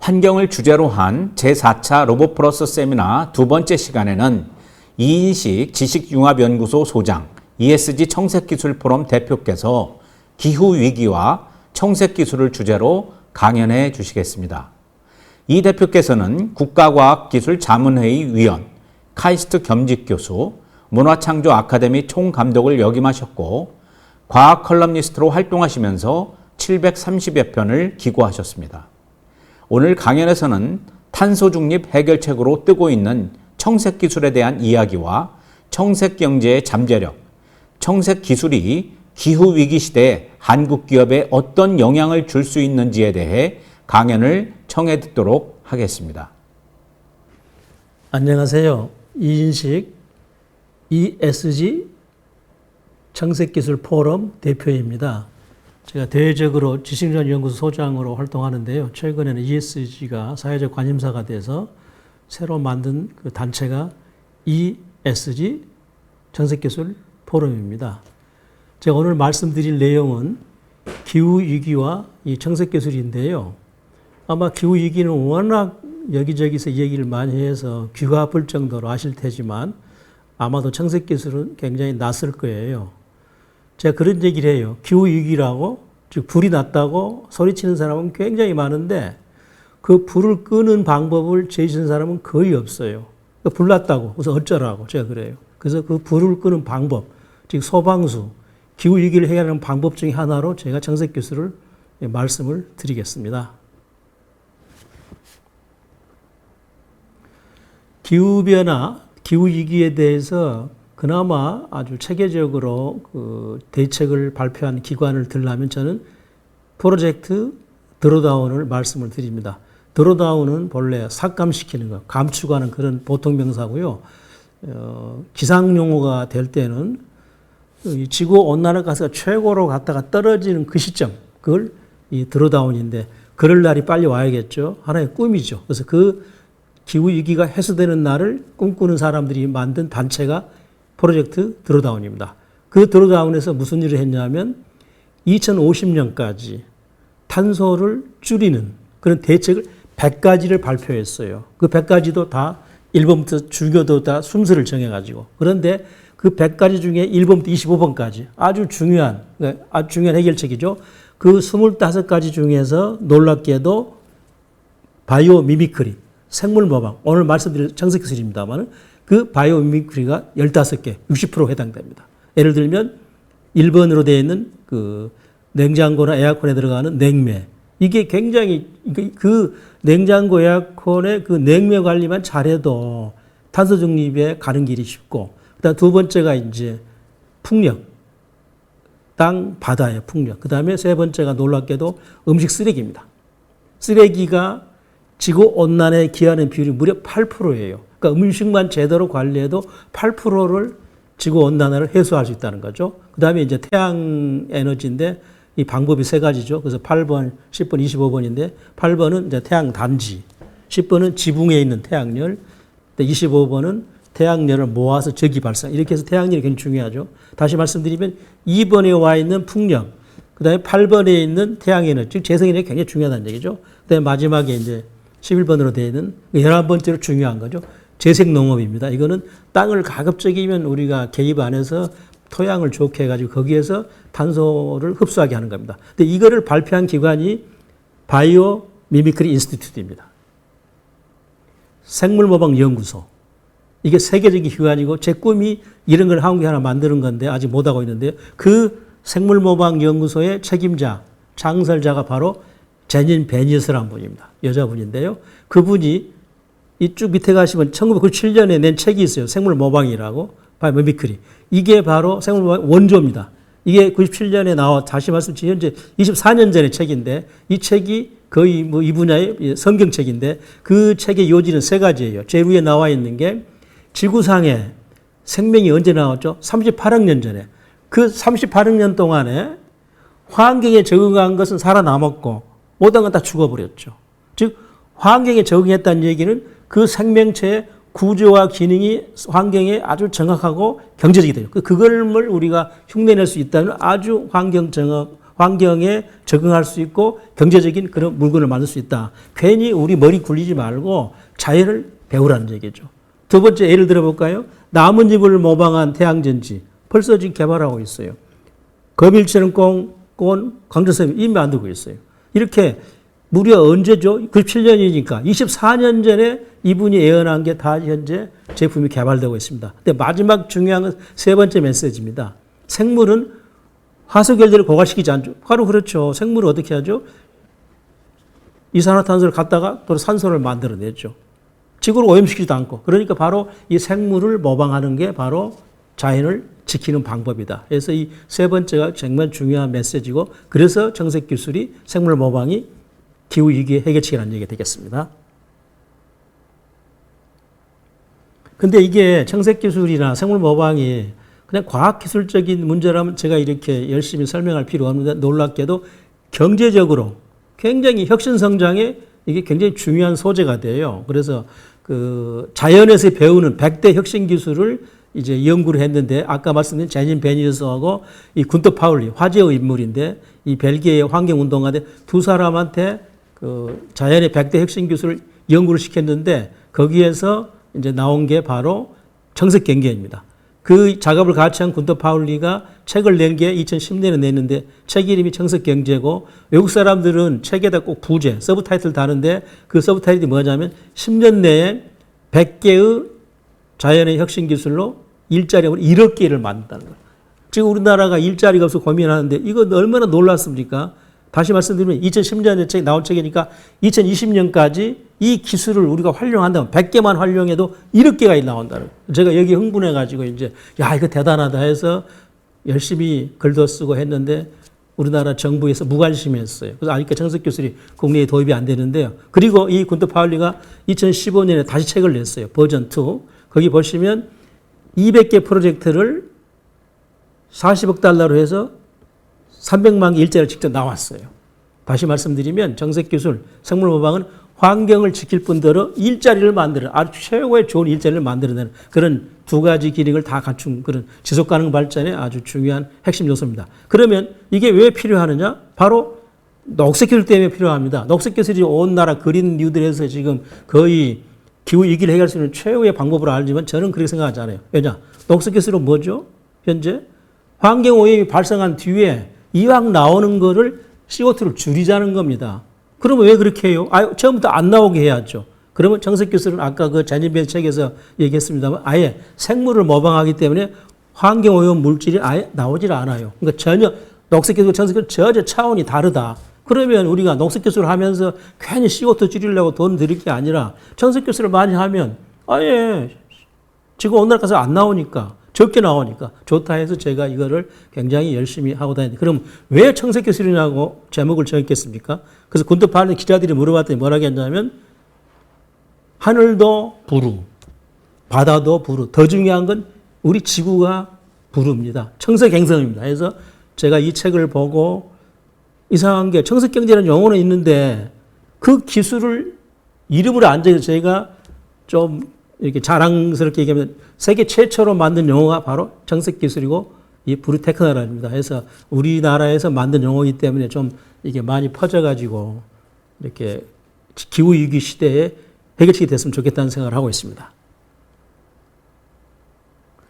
환경을 주제로 한 제4차 로봇플러스 세미나 두 번째 시간에는 이인식 지식융합연구소 소장, ESG 청색기술 포럼 대표께서 기후위기와 청색기술을 주제로 강연해 주시겠습니다. 이 대표께서는 국가과학기술자문회의 위원, 카이스트 겸직교수, 문화창조 아카데미 총감독을 역임하셨고 과학 컬럼니스트로 활동하시면서 730여 편을 기고하셨습니다. 오늘 강연에서는 탄소 중립 해결책으로 뜨고 있는 청색기술에 대한 이야기와 청색경제의 잠재력, 청색기술이 기후위기 시대에 한국 기업에 어떤 영향을 줄 수 있는지에 대해 강연을 청해 듣도록 하겠습니다. 안녕하세요. 이인식 ESG 청색기술 포럼 대표입니다. 제가 대외적으로 지식융합연구소 소장으로 활동하는데요. 최근에는 ESG가 사회적 관심사가 돼서 새로 만든 그 단체가 ESG 청색기술 포럼입니다. 제가 오늘 말씀드릴 내용은 기후위기와 이 청색기술인데요. 아마 기후위기는 워낙 여기저기서 얘기를 많이 해서 귀가 아플 정도로 아실 테지만 아마도 청색기술은 굉장히 낯설 거예요. 제가 그런 얘기를 해요. 기후위기라고, 즉 불이 났다고 소리치는 사람은 굉장히 많은데 그 불을 끄는 방법을 제시하는 사람은 거의 없어요. 불 났다고, 그래서 어쩌라고 제가 그래요. 그래서 그 불을 끄는 방법, 즉 소방수, 기후위기를 해결하는 방법 중에 하나로 제가 청색기술을 말씀을 드리겠습니다. 기후변화, 기후위기에 대해서 그나마 아주 체계적으로 그 대책을 발표한 기관을 들라면 저는 프로젝트 드로다운을 말씀을 드립니다. 드로다운은 본래 삭감시키는 것, 감축하는 그런 보통 명사고요. 기상용어가 될 때는 지구 온난화 가스가 최고로 갔다가 떨어지는 그 시점, 그걸 이 드로다운인데 그럴 날이 빨리 와야겠죠. 하나의 꿈이죠. 그래서 그 기후위기가 해소되는 날을 꿈꾸는 사람들이 만든 단체가 프로젝트 드로다운입니다. 그 드로다운에서 무슨 일을 했냐면 2050년까지 탄소를 줄이는 그런 대책을 100가지를 발표했어요. 그 100가지도 다 1번부터 중요도 다 순서를 정해가지고. 그런데 그 100가지 중에 1번부터 25번까지 아주 중요한 해결책이죠. 그 25가지 중에서 놀랍게도 바이오 미미크리, 생물 모방, 오늘 말씀드릴 청색기술입니다만 그 바이오 미미크리가 15개, 60% 해당됩니다. 예를 들면 1번으로 되어 있는 그 냉장고나 에어컨에 들어가는 냉매. 이게 굉장히 그 냉장고 에어컨의 그 냉매 관리만 잘해도 탄소 중립에 가는 길이 쉽고, 그다음 두 번째가 이제 풍력, 땅, 바다의 풍력. 그다음에 세 번째가 놀랍게도 음식 쓰레기입니다. 쓰레기가 지구 온난화에 기여하는 비율이 무려 8%예요. 그러니까 음식만 제대로 관리해도 8%를 지구 온난화를 해소할 수 있다는 거죠. 그다음에 이제 태양 에너지인데 이 방법이 세 가지죠. 그래서 8번, 10번, 25번인데 8번은 이제 태양 단지, 10번은 지붕에 있는 태양열, 25번은 태양열을 모아서 전기 발생. 이렇게 해서 태양열이 굉장히 중요하죠. 다시 말씀드리면 2번에 와 있는 풍력, 그다음에 8번에 있는 태양에너지, 즉 재생에너지 굉장히 중요하다는 얘기죠. 그다음에 마지막에 이제 11번으로 되어 있는 11번째로 중요한 거죠. 재생농업입니다. 이거는 땅을 가급적이면 우리가 개입 안 해서 토양을 좋게 해가지고 거기에서 탄소를 흡수하게 하는 겁니다. 근데 이거를 발표한 기관이 바이오 미미크리 인스티튜트입니다. 생물모방연구소. 이게 세계적인 기관이고 제 꿈이 이런 걸 한국에 하나 만드는 건데 아직 못하고 있는데요. 그 생물모방연구소의 책임자, 창설자가 바로 제닌 베니스라는 분입니다. 여자분인데요. 그분이 이쪽 밑에 가시면 1997년에 낸 책이 있어요. 생물모방이라고. 바이오 미미크리. 이게 바로 생물모방 원조입니다. 이게 97년에 나와, 다시 말씀드리면 현재 24년 전의 책인데 이 책이 거의 뭐 이 분야의 성경책인데 그 책의 요지는 세 가지예요. 제일 위에 나와 있는 게 지구상에 생명이 언제 나왔죠? 38억 년 전에. 그 38억 년 동안에 환경에 적응한 것은 살아남았고 모든 건 다 죽어버렸죠. 즉 환경에 적응했다는 얘기는 그 생명체의 구조와 기능이 환경에 아주 정확하고 경제적이 돼요. 그걸 우리가 흉내낼 수 있다는 아주 환경 정확, 환경에 적응할 수 있고 경제적인 그런 물건을 만들 수 있다. 괜히 우리 머리 굴리지 말고 자연을 배우라는 얘기죠. 두 번째 예를 들어볼까요? 나뭇잎을 모방한 태양전지 벌써 지금 개발하고 있어요. 거밀처럼 꼰 광전선이 이미 만들고 있어요. 이렇게 무려 언제죠? 97년이니까 24년 전에 이분이 예언한 게 다 현재 제품이 개발되고 있습니다. 근데 마지막 중요한 건 세 번째 메시지입니다. 생물은 화석연료를 고갈시키지 않죠. 바로 그렇죠. 생물은 어떻게 하죠? 이산화탄소를 갖다가 또 산소를 만들어내죠. 지구를 오염시키지도 않고. 그러니까 바로 이 생물을 모방하는 게 바로 자연을 지키는 방법이다. 그래서 이 세 번째가 정말 중요한 메시지고, 그래서 정색 기술이 생물 모방이 기후 위기의 해결책이라는 얘기가 되겠습니다. 근데 이게 청색 기술이나 생물 모방이 그냥 과학기술적인 문제라면 제가 이렇게 열심히 설명할 필요가 없는데, 놀랍게도 경제적으로 굉장히 혁신성장에 이게 굉장히 중요한 소재가 돼요. 그래서 그 자연에서 배우는 100대 혁신 기술을 이제 연구를 했는데, 아까 말씀드린 제닌 베니어스하고 이 군터 파울리, 화제의 인물인데, 이 벨기에의 환경운동가인데 두 사람한테 그 자연의 100대 혁신 기술을 연구를 시켰는데, 거기에서 이제 나온 게 바로 정색 경제입니다. 그 작업을 같이 한 군터 파울리가 책을 낸 게 2010년에 냈는데, 책 이름이 정색 경제고, 외국 사람들은 책에다 꼭 부제, 서브타이틀 다는데, 그 서브타이틀이 뭐냐면 10년 내에 100개의 자연의 혁신 기술로 일자리를 1억 개를 만든다는 거예요. 지금 우리나라가 일자리가 없어 고민하는데, 이거 얼마나 놀랐습니까? 다시 말씀드리면 2010년에 책 나온 책이니까 2020년까지 이 기술을 우리가 활용한다면 100개만 활용해도 1억 개가 나온다는 거예요. 제가 여기 흥분해가지고 이제 야, 이거 대단하다 해서 열심히 글도 쓰고 했는데, 우리나라 정부에서 무관심했어요. 그래서 아직까지 정석 기술이 국내에 도입이 안 되는데요. 그리고 이 군터 파울리가 2015년에 다시 책을 냈어요. 버전 2. 거기 보시면 200개 프로젝트를 40억 달러로 해서 300만 개 일자리를 직접 나왔어요. 다시 말씀드리면 정색 기술, 생물 모방은 환경을 지킬 뿐더러 일자리를 만드는, 아주 최고의 좋은 일자리를 만들어내는 그런 두 가지 기능을 다 갖춘 그런 지속 가능 발전의 아주 중요한 핵심 요소입니다. 그러면 이게 왜 필요하느냐? 바로 녹색 기술 때문에 필요합니다. 녹색 기술이 온 나라 그린 뉴딜에서 지금 거의 기후 위기를 해결할 수 있는 최후의 방법으로 알지만, 저는 그렇게 생각하지 않아요. 왜냐? 녹색 기술은 뭐죠? 현재 환경 오염이 발생한 뒤에 이왕 나오는 거를 CO2를 줄이자는 겁니다. 그러면 왜 그렇게 해요? 처음부터 안 나오게 해야죠. 그러면 정색 기술은 아까 그 제니벨 책에서 얘기했습니다만, 아예 생물을 모방하기 때문에 환경 오염 물질이 아예 나오질 않아요. 그러니까 전혀 녹색 기술, 정색 기술 전혀 차원이 다르다. 그러면 우리가 녹색 기술을 하면서 괜히 CO2 줄이려고 돈 들일 게 아니라, 정색 기술을 많이 하면 아예 지구 온난화 가스 안 나오니까, 적게 나오니까 좋다 해서 제가 이거를 굉장히 열심히 하고 다니는데, 그럼 왜 청색 기술이냐고 제목을 정했겠습니까? 그래서 군터 파울리 기자들이 물어봤더니 뭐라고 했냐면, 하늘도 부루, 바다도 부루, 더 중요한 건 우리 지구가 부루입니다. 청색행성입니다. 그래서 제가 이 책을 보고 이상한 게, 청색경제라는 용어는 있는데 그 기술을 이름으로 안 정해서 제가 좀 이렇게 자랑스럽게 얘기하면 세계 최초로 만든 용어가 바로 정색 기술이고 이 브루 테크놀로지입니다. 그래서 우리나라에서 만든 용어이기 때문에 좀 이게 많이 퍼져가지고 이렇게 기후 위기 시대에 해결책이 됐으면 좋겠다는 생각을 하고 있습니다.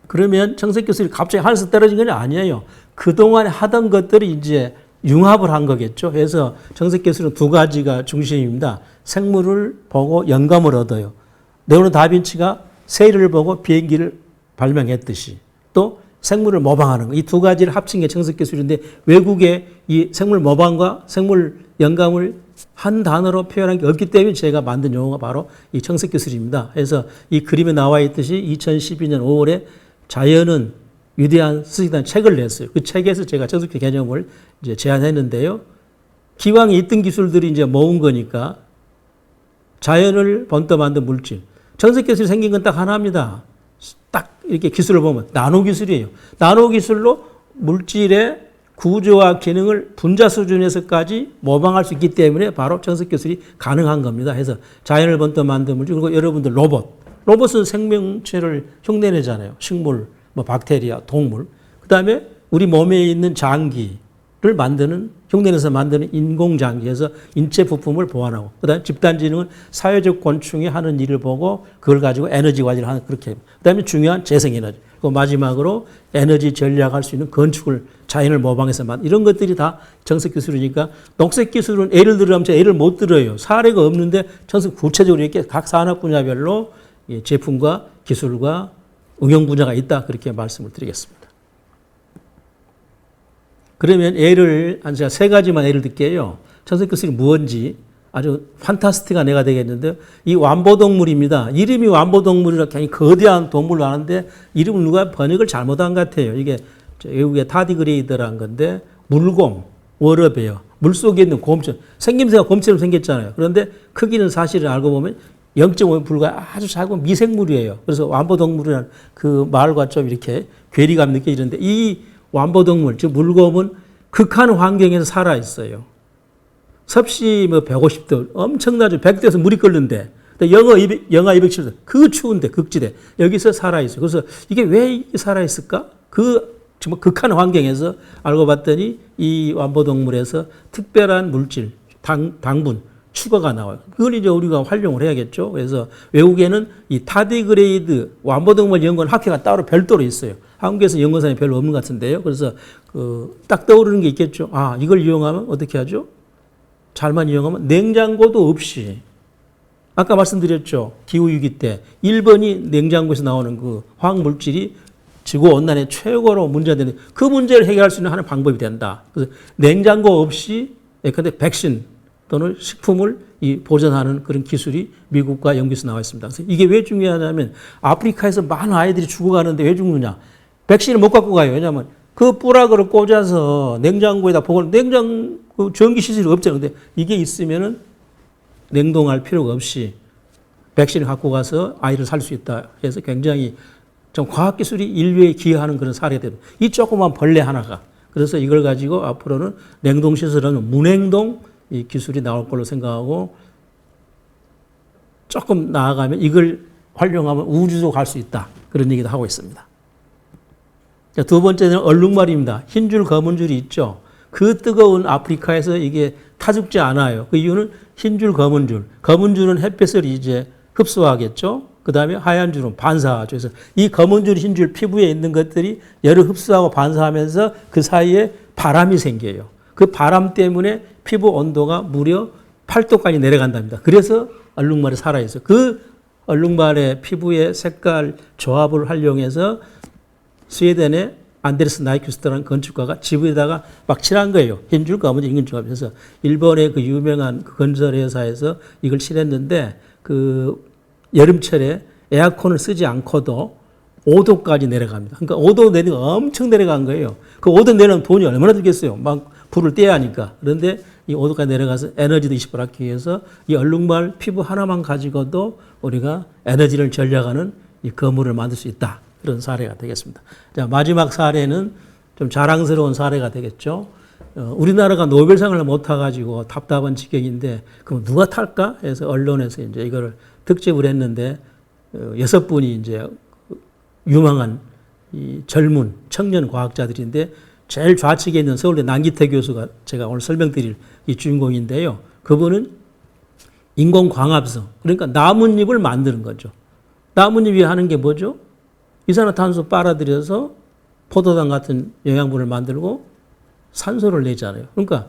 그러면 정색 기술이 갑자기 하늘에서 떨어진 건 아니에요. 그동안 하던 것들이 이제 융합을 한 거겠죠. 그래서 정색 기술은 두 가지가 중심입니다. 생물을 보고 영감을 얻어요. 레오나르도 다빈치가 새를 보고 비행기를 발명했듯이, 또 생물을 모방하는 거, 이 두 가지를 합친 게 정색 기술인데, 외국에 이 생물 모방과 생물 영감을 한 단어로 표현한 게 없기 때문에 제가 만든 용어가 바로 이 정색 기술입니다. 그래서 이 그림에 나와 있듯이 2012년 5월에 자연은 위대한 스승이라는 책을 냈어요. 그 책에서 제가 정색 개념을 이제 제안했는데요. 기왕에 있던 기술들이 이제 모은 거니까 자연을 본떠 만든 물질. 정색 기술이 생긴 건 딱 하나입니다. 딱 이렇게 기술을 보면 나노 기술이에요. 나노 기술로 물질의 구조와 기능을 분자 수준에서까지 모방할 수 있기 때문에 바로 정색 기술이 가능한 겁니다. 그래서 자연을 본떠 만든 물질, 그리고 여러분들 로봇은 생명체를 흉내내잖아요. 식물, 뭐 박테리아, 동물. 그 다음에 우리 몸에 있는 장기, 만드는 흉내내서 만드는 인공장기에서 인체 부품을 보완하고 그다음에 집단지능은 사회적 곤충이 하는 일을 보고 그걸 가지고 에너지 관리를 하는 그렇게 그다음에 중요한 재생에너지 그리고 마지막으로 에너지 전략할 수 있는 건축을 자연을 모방해서 이런 것들이 다 정책 기술이니까 녹색 기술은 예를 들으면 제가 예를 못 들어요. 사례가 없는데 정책 구체적으로 이렇게 각 산업 분야별로 제품과 기술과 응용 분야가 있다 그렇게 말씀을 드리겠습니다. 그러면 제가 세 가지만 예를 들게요. 정책 기술이 무엇인지 아주 판타스틱한 애가 되겠는데 이 완보동물입니다. 이름이 완보동물이라 굉장히 거대한 동물로 아는데 이름을 누가 번역을 잘못한 것 같아요. 이게 외국의 타디그레이드라는 건데 물곰, 워러베어, 물속에 있는 곰처럼 생김새가 곰처럼 생겼잖아요. 그런데 크기는 사실은 알고 보면 0.5 불과 아주 작은 미생물이에요. 그래서 완보동물이라는 그 말과 좀 이렇게 괴리감 느껴지는데 이 완보동물, 즉 물곰은 극한 환경에서 살아 있어요. 섭씨 150도, 엄청나죠. 100도에서 물이 끓는데, 영하 270도, 그 추운데, 극지대, 여기서 살아 있어요. 그래서 이게 왜 살아 있을까? 정말 극한 환경에서 알고 봤더니 이 완보동물에서 특별한 물질, 당분, 추가가 나와요. 그걸 이제 우리가 활용을 해야겠죠. 그래서 외국에는 이 타디그레이드 완보동물 연구원 학회가 따로 별도로 있어요. 한국에서 연구산이 별로 없는 것 같은데요. 그래서 딱 떠오르는 게 있겠죠. 이걸 이용하면 어떻게 하죠? 잘만 이용하면 냉장고도 없이 아까 말씀드렸죠. 기후위기 때 1번이 냉장고에서 나오는 그 화학물질이 지구온난화의 최고로 문제가 되는 그 문제를 해결할 수 있는 하는 방법이 된다. 그래서 냉장고 없이 예컨대 백신 또는 식품을 보존하는 그런 기술이 미국과 영국에서 나와 있습니다. 그래서 이게 왜 중요하냐면 아프리카에서 많은 아이들이 죽어가는데 왜 죽느냐. 백신을 못 갖고 가요. 왜냐하면 그 뿌락을 꽂아서 냉장고에다 전기 시설이 없잖아요. 근데 이게 있으면은 냉동할 필요가 없이 백신을 갖고 가서 아이를 살 수 있다. 해서 굉장히 좀 과학기술이 인류에 기여하는 그런 사례가 됩니다. 이 조그만 벌레 하나가. 그래서 이걸 가지고 앞으로는 냉동시설은 무냉동 이 기술이 나올 걸로 생각하고 조금 나아가면 이걸 활용하면 우주도 갈 수 있다. 그런 얘기도 하고 있습니다. 자, 두 번째는 얼룩말입니다. 흰 줄, 검은 줄이 있죠. 그 뜨거운 아프리카에서 이게 타죽지 않아요. 그 이유는 흰 줄, 검은 줄. 검은 줄은 햇빛을 이제 흡수하겠죠. 그 다음에 하얀 줄은 반사하죠. 그래서 이 검은 줄, 흰 줄 피부에 있는 것들이 열을 흡수하고 반사하면서 그 사이에 바람이 생겨요. 그 바람 때문에 피부 온도가 무려 8도까지 내려간답니다. 그래서 얼룩말이 살아있어요. 그 얼룩말의 피부의 색깔 조합을 활용해서 스웨덴의 안데르스 나이큐스트라는 건축가가 지붕에다가 막 칠한 거예요. 흰줄 검은 줄 조합해서 일본의 그 유명한 건설 회사에서 이걸 칠했는데 그 여름철에 에어컨을 쓰지 않고도 5도까지 내려갑니다. 그러니까 5도 내리가 엄청 내려간 거예요. 그 5도 내려면 돈이 얼마나 들겠어요. 막 불을 떼야 하니까. 그런데 이 5도까지 내려가서 에너지도 20% 아끼기 위해서 이 얼룩말 피부 하나만 가지고도 우리가 에너지를 절약하는 이 거물을 만들 수 있다. 그런 사례가 되겠습니다. 자, 마지막 사례는 좀 자랑스러운 사례가 되겠죠. 우리나라가 노벨상을 못 타가지고 답답한 지경인데, 그럼 누가 탈까? 해서 언론에서 이제 이거를 특집을 했는데, 6분이 이제 유망한 이 젊은 청년 과학자들인데, 제일 좌측에 있는 서울대 남기태 교수가 제가 오늘 설명드릴 이 주인공인데요. 그분은 인공광합성, 그러니까 나뭇잎을 만드는 거죠. 나뭇잎이 하는 게 뭐죠? 이산화탄소 빨아들여서 포도당 같은 영양분을 만들고 산소를 내잖아요. 그러니까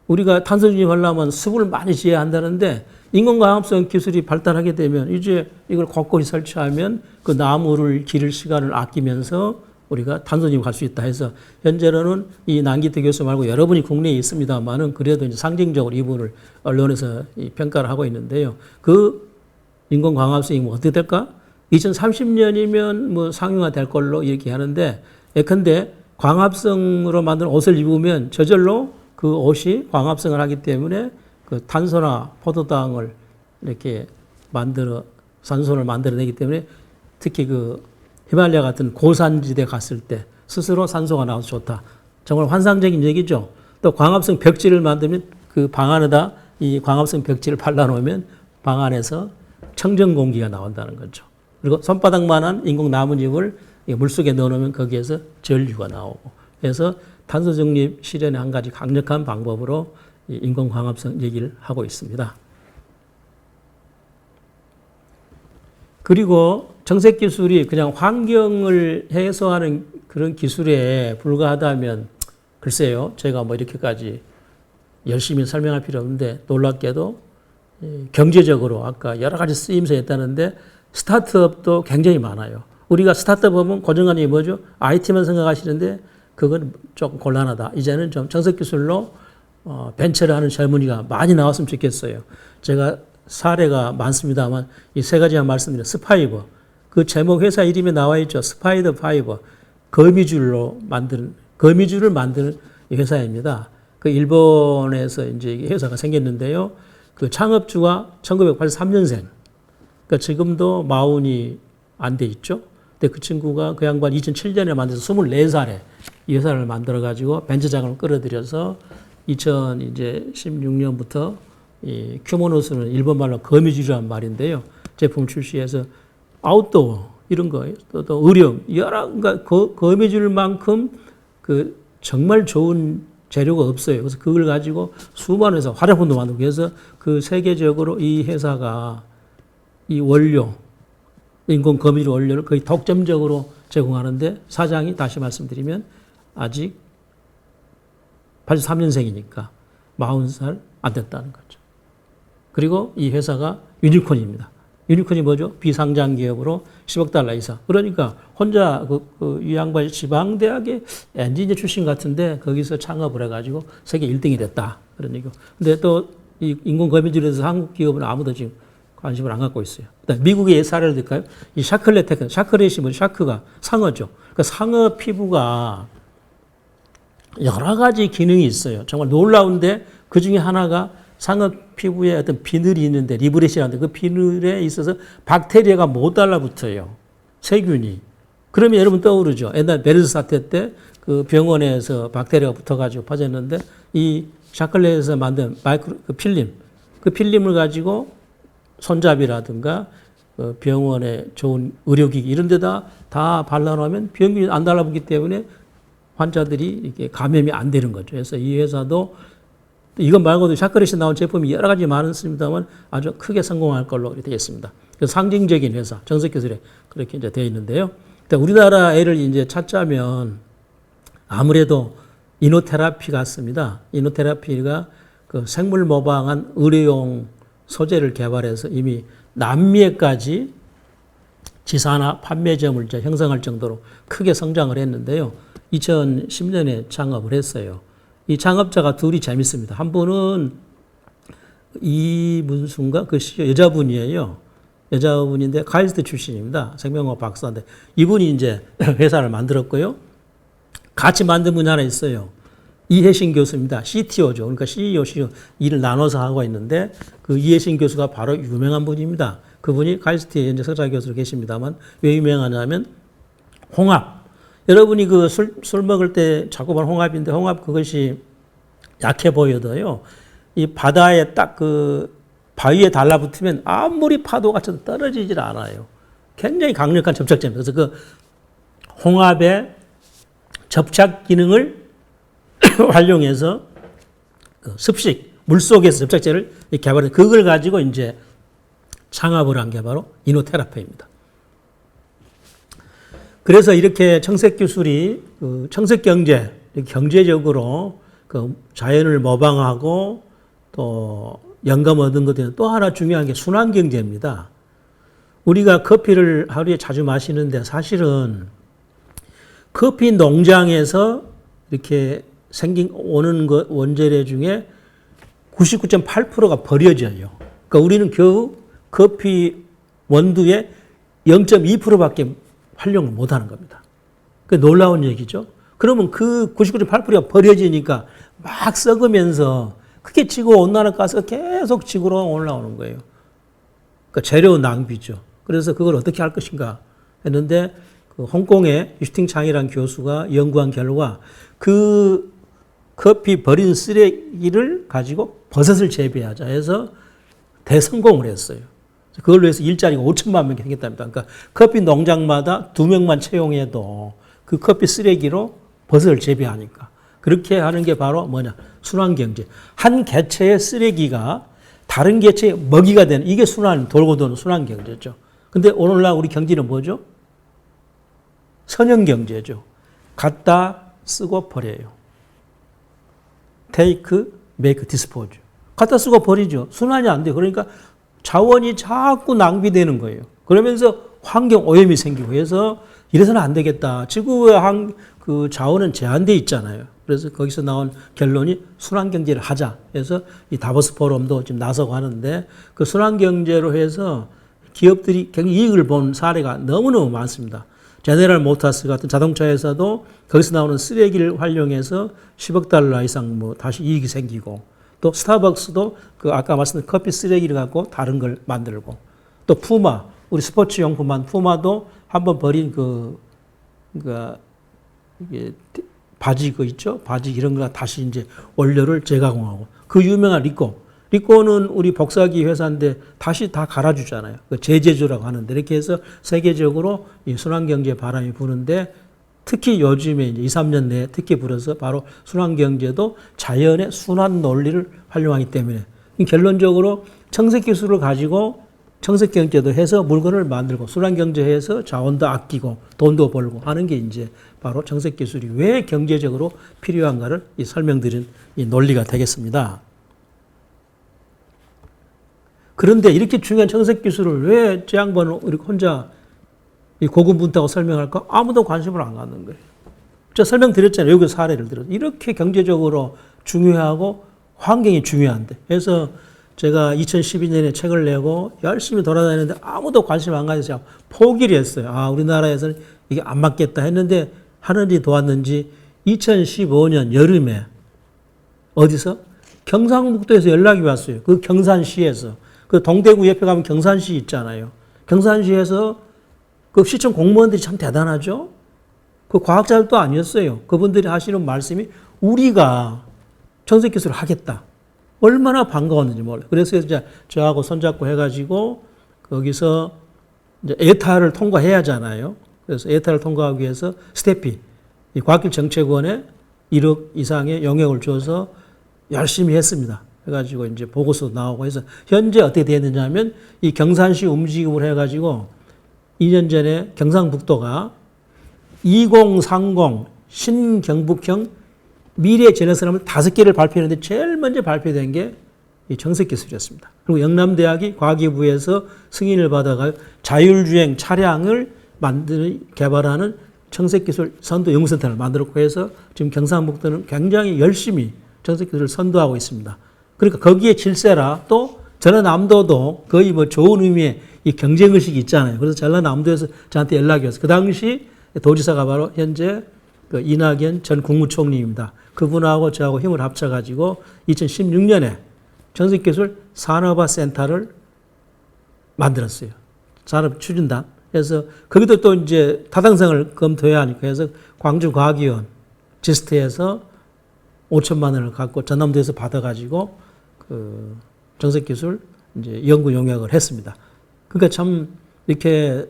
우리가 탄소 중립하려면 숲을 많이 지어야 한다는데 인공광합성 기술이 발달하게 되면 이제 이걸 곳곳이 설치하면 그 나무를 기를 시간을 아끼면서 우리가 탄소 중립할 수 있다 해서 현재로는 이 남기태 교수 말고 여러분이 국내에 있습니다만은 그래도 이제 상징적으로 이분을 언론에서 평가를 하고 있는데요. 그 인공광합성이 뭐 어떻게 될까? 2030년이면 뭐 상용화 될 걸로 이렇게 하는데, 예컨대 광합성으로 만든 옷을 입으면 저절로 그 옷이 광합성을 하기 때문에 그 탄소나 포도당을 이렇게 산소를 만들어내기 때문에 특히 그 히말라야 같은 고산지대 갔을 때 스스로 산소가 나와서 좋다. 정말 환상적인 얘기죠. 또 광합성 벽지를 만들면 그 방 안에다 이 광합성 벽지를 발라놓으면 방 안에서 청정 공기가 나온다는 거죠. 그리고 손바닥만한 인공 나뭇잎을 물속에 넣어놓으면 거기에서 전류가 나오고. 그래서 탄소 중립 실현의 한 가지 강력한 방법으로 이 인공 광합성 얘기를 하고 있습니다. 그리고 정색 기술이 그냥 환경을 해소하는 그런 기술에 불과하다면 글쎄요, 제가 뭐 이렇게까지 열심히 설명할 필요 없는데 놀랍게도 경제적으로 아까 여러 가지 쓰임새 있다는데 스타트업도 굉장히 많아요. 우리가 스타트업 보면 고정관념이 뭐죠? IT만 생각하시는데 그건 조금 곤란하다. 이제는 좀 정석 기술로 벤처를 하는 젊은이가 많이 나왔으면 좋겠어요. 제가 사례가 많습니다만 이 세 가지만 말씀드려요. 스파이버. 그 제목 회사 이름에 나와 있죠. 스파이더 파이버. 거미줄을 만드는 회사입니다. 그 일본에서 이제 회사가 생겼는데요. 그 창업주가 1983년생. 그러니까 지금도 40이 안 돼 있죠. 근데 그 친구가 그 양반 2007년에 만들어서 24살에 이 회사를 만들어가지고 벤처 자금을 끌어들여서 2016년부터 이 큐모노스는 일본 말로 거미줄이라는 말인데요. 제품 출시해서 아웃도어 이런 거, 또 의료, 그러니까 거미줄만큼 그 정말 좋은 재료가 없어요. 그래서 그걸 가지고 수많은 회사, 화장품도 만들고 그래서 그 세계적으로 이 회사가 이 원료, 인공 거미줄 원료를 거의 독점적으로 제공하는데 사장이 다시 말씀드리면 아직 83년생이니까 40살 안 됐다는 거죠. 그리고 이 회사가 유니콘입니다. 유니콘이 뭐죠? 비상장 기업으로 10억 달러 이상. 그러니까 혼자 이 양반이 지방대학의 엔지니어 출신 같은데 거기서 창업을 해가지고 세계 1등이 됐다. 그런 얘기고. 근데 또 이 인공거미줄에서 한국 기업은 아무도 지금 관심을 안 갖고 있어요. 미국의 사례를 들까요? 이 샤클렛 테크, 샤클렛이 뭐죠? 샤크가 상어죠. 그러니까 상어 피부가 여러 가지 기능이 있어요. 정말 놀라운데 그 중에 하나가 상어 피부에 어떤 비늘이 있는데 리브렛이라는데 그 비늘에 있어서 박테리아가 못 달라붙어요. 세균이. 그러면 여러분 떠오르죠. 옛날 메르스 사태 때 그 병원에서 박테리아가 붙어가지고 퍼졌는데 이 샤클렛에서 만든 그 필름을 가지고 손잡이라든가 병원에 좋은 의료기기 이런 데다 다 발라놓으면 병이 안 달라붙기 때문에 환자들이 이렇게 감염이 안 되는 거죠. 그래서 이 회사도 이것 말고도 샤클렛이 나온 제품이 여러 가지 많습니다만 아주 크게 성공할 걸로 되겠습니다. 상징적인 회사, 정석기술에 그렇게 이제 되어 있는데요. 우리나라 애를 이제 찾자면 아무래도 이노테라피 같습니다. 이노테라피가 그 생물 모방한 의료용 소재를 개발해서 이미 남미에까지 지사나 판매점을 형성할 정도로 크게 성장을 했는데요. 2010년에 창업을 했어요. 이 창업자가 둘이 재밌습니다. 한 분은 이문순가 그 여자분이에요. 여자분인데 카이스트 출신입니다. 생명과학 박사인데 이분이 이제 회사를 만들었고요. 같이 만든 분이 하나 있어요. 이혜신 교수입니다. CTO죠. 그러니까 CEO 일을 나눠서 하고 있는데 그 이혜신 교수가 바로 유명한 분입니다. 그분이 카이스트에 이제 석사 교수로 계십니다만 왜 유명하냐면 홍합. 여러분이 그 술 먹을 때 자꾸 말 홍합인데 홍합 그것이 약해 보여도요. 이 바다에 딱 그 바위에 달라붙으면 아무리 파도가 쳐도 떨어지질 않아요. 굉장히 강력한 접착제입니다. 그래서 그 홍합의 접착 기능을 활용해서 그 습식, 물속에서 접착제를 개발해서 그걸 가지고 이제 창업을 한 게 바로 이노테라피입니다. 그래서 이렇게 청색 기술이 그 청색 경제, 경제적으로 그 자연을 모방하고 또 영감 얻은 것들은 또 하나 중요한 게 순환 경제입니다. 우리가 커피를 하루에 자주 마시는데 사실은 커피 농장에서 이렇게 오는 원재료 중에 99.8%가 버려져요. 그러니까 우리는 겨우 커피 원두의 0.2%밖에 활용을 못 하는 겁니다. 그 놀라운 얘기죠. 그러면 그 99.8%가 버려지니까 막 썩으면서 그게 지구 온난화 가스가 계속 지구로 올라오는 거예요. 그러니까 재료 낭비죠. 그래서 그걸 어떻게 할 것인가 했는데 그 홍콩의 유스팅창이라는 교수가 연구한 결과 그 커피 버린 쓰레기를 가지고 버섯을 재배하자 해서 대성공을 했어요. 그걸로 해서 일자리가 5천만 명이 생겼답니다. 그러니까 커피 농장마다 2명만 채용해도 그 커피 쓰레기로 버섯을 재배하니까 그렇게 하는 게 바로 뭐냐? 순환경제. 한 개체의 쓰레기가 다른 개체의 먹이가 되는 이게 돌고 도는 순환경제죠. 근데 오늘날 우리 경제는 뭐죠? 선형경제죠. 갖다 쓰고 버려요. take, make, dispose. 갖다 쓰고 버리죠. 순환이 안 돼요. 그러니까 자원이 자꾸 낭비되는 거예요. 그러면서 환경 오염이 생기고 해서 이래서는 안 되겠다. 지구의 그 자원은 제한돼 있잖아요. 그래서 거기서 나온 결론이 순환경제를 하자. 해서 이 다보스 포럼도 지금 나서고 하는데 그 순환경제로 해서 기업들이 굉장히 이익을 본 사례가 너무너무 많습니다. 제네럴 모터스 같은 자동차 회사도 거기서 나오는 쓰레기를 활용해서 10억 달러 이상 뭐 다시 이익이 생기고 또 스타벅스도 그 아까 말씀드린 커피 쓰레기를 갖고 다른 걸 만들고 또 푸마, 우리 스포츠 용품만 푸마도 한번 버린 이게 바지 그 있죠? 바지 이런 거 다시 이제 원료를 재가공하고 그 유명한 리코는 우리 복사기 회사인데 다시 다 갈아주잖아요. 그 재제조라고 하는데 이렇게 해서 세계적으로 이 순환경제 바람이 부는데 특히 요즘에 이제 2, 3년 내에 특히 불어서 바로 순환경제도 자연의 순환 논리를 활용하기 때문에 결론적으로 청색 기술을 가지고 청색경제도 해서 물건을 만들고 순환경제해서 자원도 아끼고 돈도 벌고 하는 게 이제 바로 청색기술이 왜 경제적으로 필요한가를 설명드린 이 논리가 되겠습니다. 그런데 이렇게 중요한 청색기술을 왜 제 양반은 이렇게 혼자 고군분투하고 설명할까? 아무도 관심을 안 갖는 거예요. 제가 설명드렸잖아요. 여기 사례를 들어서. 이렇게 경제적으로 중요하고 환경이 중요한데. 그래서 제가 2012년에 책을 내고 열심히 돌아다녔는데 아무도 관심 안 가져서 포기를 했어요. 아, 우리나라에서는 이게 안 맞겠다 했는데 하늘이 도왔는지 2015년 여름에 어디서? 경상북도에서 연락이 왔어요. 그 경산시에서. 그 동대구 옆에 가면 경산시 있잖아요. 경산시에서 그 시청 공무원들이 참 대단하죠? 그 과학자들도 아니었어요. 그분들이 하시는 말씀이 우리가 청색기술을 하겠다. 얼마나 반가웠는지 몰라요. 그래서 이제 저하고 손잡고 해가지고 거기서 이제 에타를 통과해야 하잖아요. 그래서 에타를 통과하기 위해서 스태피, 이 과학기술정책원에 1억 이상의 용역을 줘서 열심히 했습니다. 해가지고 이제 보고서 나오고 해서 현재 어떻게 되었느냐 하면 이 경산시 움직임을 해가지고 2년 전에 경상북도가 2030 신경북형 미래 제너스라면 5개를 발표했는데 제일 먼저 발표된 게 이 청색기술이었습니다. 그리고 영남대학이 과기부에서 승인을 받아가 자율주행 차량을 개발하는 청색기술 선도 연구센터를 만들었고 해서 지금 경상북도는 굉장히 열심히 청색기술을 선도하고 있습니다. 그러니까 거기에 질세라 또 전라남도도 거의 뭐 좋은 의미의 이 경쟁의식이 있잖아요. 그래서 전라남도에서 저한테 연락이 왔어요. 그 당시 도지사가 바로 현재 그 이낙연 전 국무총리입니다. 그분하고 저하고 힘을 합쳐가지고 2016년에 청색기술 산업화센터를 만들었어요. 산업추진단. 그래서 거기도 또 이제 타당성을 검토해야 하니까 해서 광주과학위원 지스트에서 5천만 원을 갖고 전남도에서 받아가지고 그 청색기술 이제 연구 용역을 했습니다. 그러니까 참 이렇게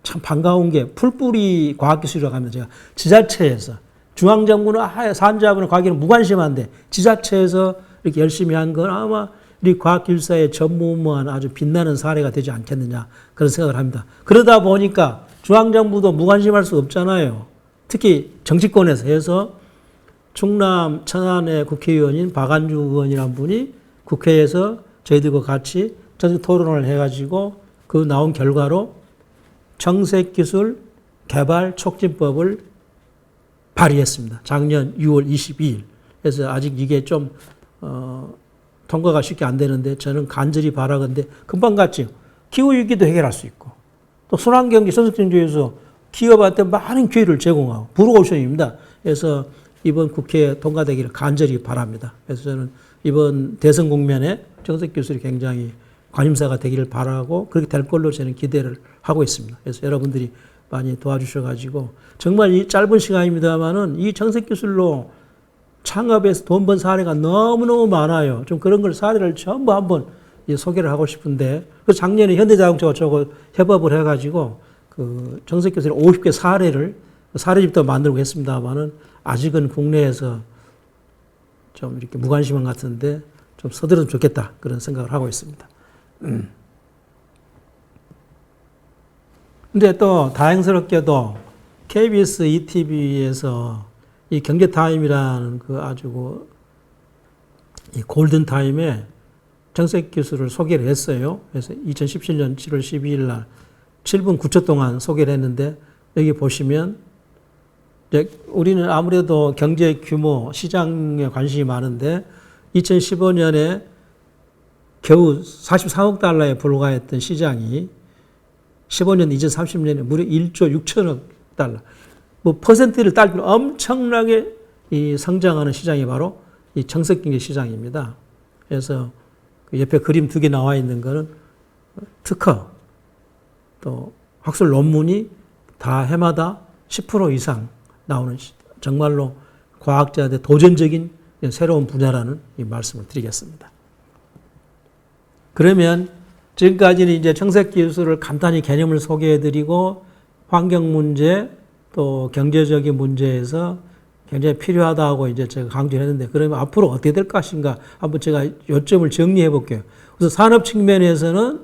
참 반가운 게 풀뿌리 과학기술이라고 하면 제가 지자체에서 중앙정부는 산자부는 과학기는 무관심한데 지자체에서 이렇게 열심히 한 건 아마 우리 과학기술사의 전무후무한 아주 빛나는 사례가 되지 않겠느냐 그런 생각을 합니다. 그러다 보니까 중앙정부도 무관심할 수 없잖아요. 특히 정치권에서 해서 충남 천안의 국회의원인 박안주 의원이라는 분이 국회에서 저희들과 같이 전국 토론을 해가지고 그 나온 결과로 청색기술 개발 촉진법을 발의했습니다. 작년 6월 22일. 그래서 아직 이게 좀 통과가 쉽게 안 되는데 저는 간절히 바라건대 금방 갔죠. 기후위기도 해결할 수 있고 또 순환경제 선택경제에서 기업한테 많은 기회를 제공하고 브루오션입니다. 그래서 이번 국회에 통과되기를 간절히 바랍니다. 그래서 저는 이번 대선 국면에 청색기술이 굉장히 관심사가 되기를 바라고 그렇게 될 걸로 저는 기대를 하고 있습니다. 그래서 여러분들이 많이 도와주셔가지고 정말 이 짧은 시간입니다만은 이 청색기술로 창업에서 돈 번 사례가 너무너무 많아요. 좀 그런 걸 사례를 전부 한번 소개를 하고 싶은데 그 작년에 현대자동차가 저거 협업을 해가지고 그 청색기술의 50개 사례집도 만들고 했습니다만은 아직은 국내에서 좀 이렇게 무관심한 것 같은데 좀 서두르면 좋겠다 그런 생각을 하고 있습니다. 근데 또 다행스럽게도 KBS ETV에서 이 경제타임이라는 그 아주 이 골든타임에 정책 기술을 소개를 했어요. 그래서 2017년 7월 12일 날 7분 9초 동안 소개를 했는데 여기 보시면 우리는 아무래도 경제 규모, 시장에 관심이 많은데 2015년에 겨우 43억 달러에 불과했던 시장이 15년 2030년에 무려 1조 6천억 달러. 뭐 퍼센트를 따지면 엄청나게 이 성장하는 시장이 바로 이 정책경제 시장입니다. 그래서 그 옆에 그림 2개 나와 있는 거는 특허, 또 학술 논문이 다 해마다 10% 이상 나오는 정말로 과학자들의 도전적인 새로운 분야라는 이 말씀을 드리겠습니다. 그러면 지금까지는 이제 정책 기술을 간단히 개념을 소개해 드리고 환경 문제 또 경제적인 문제에서 굉장히 필요하다고 이제 제가 강조를 했는데 그러면 앞으로 어떻게 될 것인가 한번 제가 요점을 정리해 볼게요. 그래서 산업 측면에서는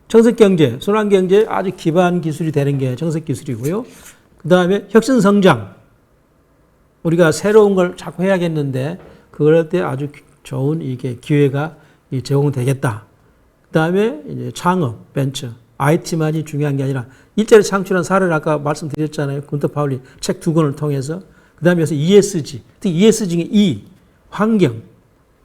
정책 경제, 순환 경제 아주 기반 기술이 되는 게 정책 기술이고요. 그 다음에 혁신 성장. 우리가 새로운 걸 자꾸 해야겠는데 그럴 때 아주 좋은 이게 기회가 제공되겠다. 그 다음에 이제 창업, 벤처, IT만이 중요한 게 아니라 일자리 창출한 사례를 아까 말씀드렸잖아요. 군터 파울리 책 2권을 통해서. 그 다음에 ESG, 특히 ESG 중에 E, 환경,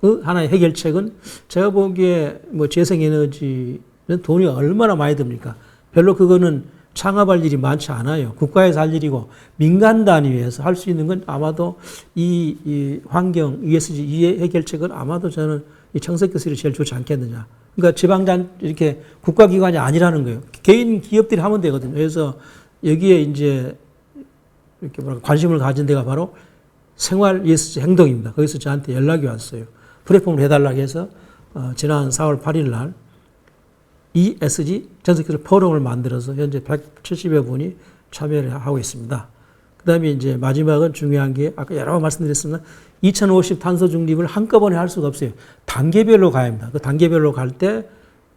그 하나의 해결책은 제가 보기에 뭐 재생에너지는 돈이 얼마나 많이 듭니까? 별로 그거는 창업할 일이 많지 않아요. 국가에서 할 일이고 민간 단위에서 할 수 있는 건 아마도 이 환경, ESG, 이 해결책은 아마도 저는 이 정책 기술이 제일 좋지 않겠느냐. 그러니까 지방단 이렇게 국가기관이 아니라는 거예요. 개인 기업들이 하면 되거든요. 그래서 여기에 이제 이렇게 관심을 가진 데가 바로 생활 ESG 행동입니다. 거기서 저한테 연락이 왔어요. 플랫폼을 해달라고 해서 지난 4월 8일 날 ESG 정책기술 포럼을 만들어서 현재 170여 분이 참여를 하고 있습니다. 그 다음에 이제 마지막은 중요한 게 아까 여러 번 말씀드렸습니다. 2050 탄소 중립을 한꺼번에 할 수가 없어요. 단계별로 가야 합니다. 그 단계별로 갈 때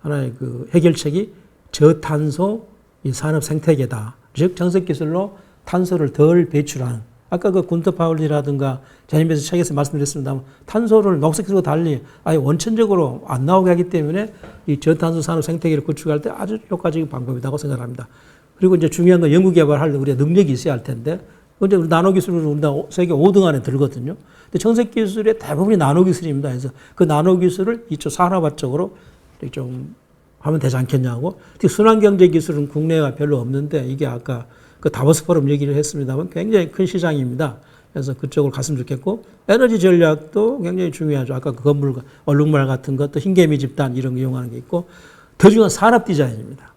하나의 그 해결책이 저탄소 이 산업 생태계다. 즉 정책기술로 탄소를 덜 배출하는 아까 그 군터 파울리라든가 제니메스 책에서 말씀드렸습니다만 탄소를 녹색기술과 달리 아예 원천적으로 안 나오게 하기 때문에 이 저탄소 산업 생태계를 구축할 때 아주 효과적인 방법이라고 생각합니다. 그리고 이제 중요한 건 연구 개발할 우리가 능력이 있어야 할 텐데 근데 우리 나노 기술을 우리가 세계 5등 안에 들거든요. 근데 정책 기술의 대부분이 나노 기술입니다. 그래서 그 나노 기술을 이쪽 산업화 쪽으로 좀 하면 되지 않겠냐고. 특히 순환 경제 기술은 국내가 별로 없는데 이게 아까 그 다보스 포럼 얘기를 했습니다만 굉장히 큰 시장입니다. 그래서 그쪽으로 갔으면 좋겠고 에너지 전략도 굉장히 중요하죠. 아까 그 건물, 얼룩말 같은 것도 흰개미 집단 이런 거 이용하는 게 있고 더 중요한 산업 디자인입니다.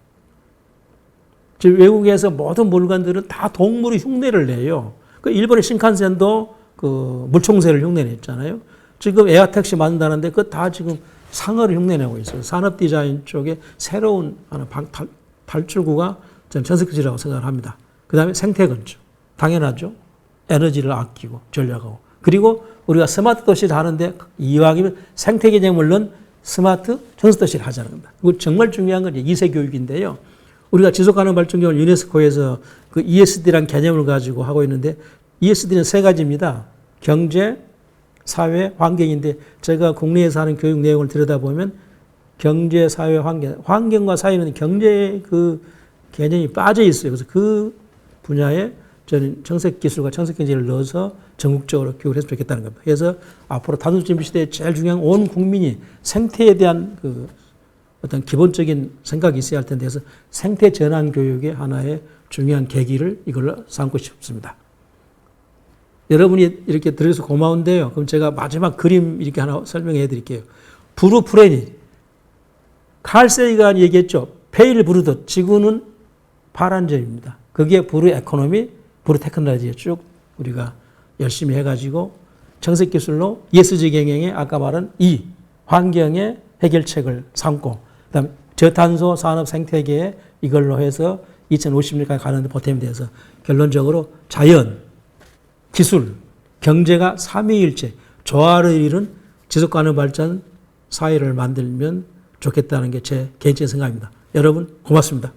즉 외국에서 모든 물건들은 다 동물이 흉내를 내요. 그 일본의 신칸센도 그 물총새를 흉내냈잖아요. 지금 에어택시 만든다는데 그거 다 지금 상어를 흉내내고 있어요. 산업 디자인 쪽에 새로운 하나 탈출구가 저는 전석기술이라고 생각을 합니다. 그 다음에 생태건축. 당연하죠. 에너지를 아끼고 전략하고. 그리고 우리가 스마트 도시를 하는데 이왕이면 생태 개념을 넣은 스마트 전수도시를 하자는 겁니다. 이거 정말 중요한 건 2세 교육인데요. 우리가 지속가능 발전기업을 유네스코에서 그 ESD라는 개념을 가지고 하고 있는데 ESD는 3가지입니다. 경제, 사회, 환경인데 제가 국내에서 하는 교육 내용을 들여다보면 경제, 사회, 환경, 환경과 사회는 경제의 그 개념이 빠져 있어요. 그래서 그 분야에 저는 정책기술과 정책경제를 넣어서 전국적으로 교육을 했으면 좋겠다는 겁니다. 그래서 앞으로 단순준비 시대에 제일 중요한 온 국민이 생태에 대한 그 어떤 기본적인 생각이 있어야 할 텐데 그래서 생태 전환 교육의 하나의 중요한 계기를 이걸로 삼고 싶습니다. 여러분이 이렇게 들어서 고마운데요. 그럼 제가 마지막 그림 이렇게 하나 설명해 드릴게요. 브루 프레니. 칼 세이가 얘기했죠. 페일 브루드. 지구는 파란 점입니다. 그게 브루 에코노미, 브루 테크놀로지에 쭉 우리가 열심히 해가지고 정책 기술로 ESG 경영에 아까 말한 E, 환경의 해결책을 삼고 그다음 저탄소 산업 생태계에 이걸로 해서 2050년까지 가는 데 보탬이 돼서 결론적으로 자연, 기술, 경제가 삼위일체 조화를 이룬 지속 가능 발전 사회를 만들면 좋겠다는 게 제 개인적인 생각입니다. 여러분 고맙습니다.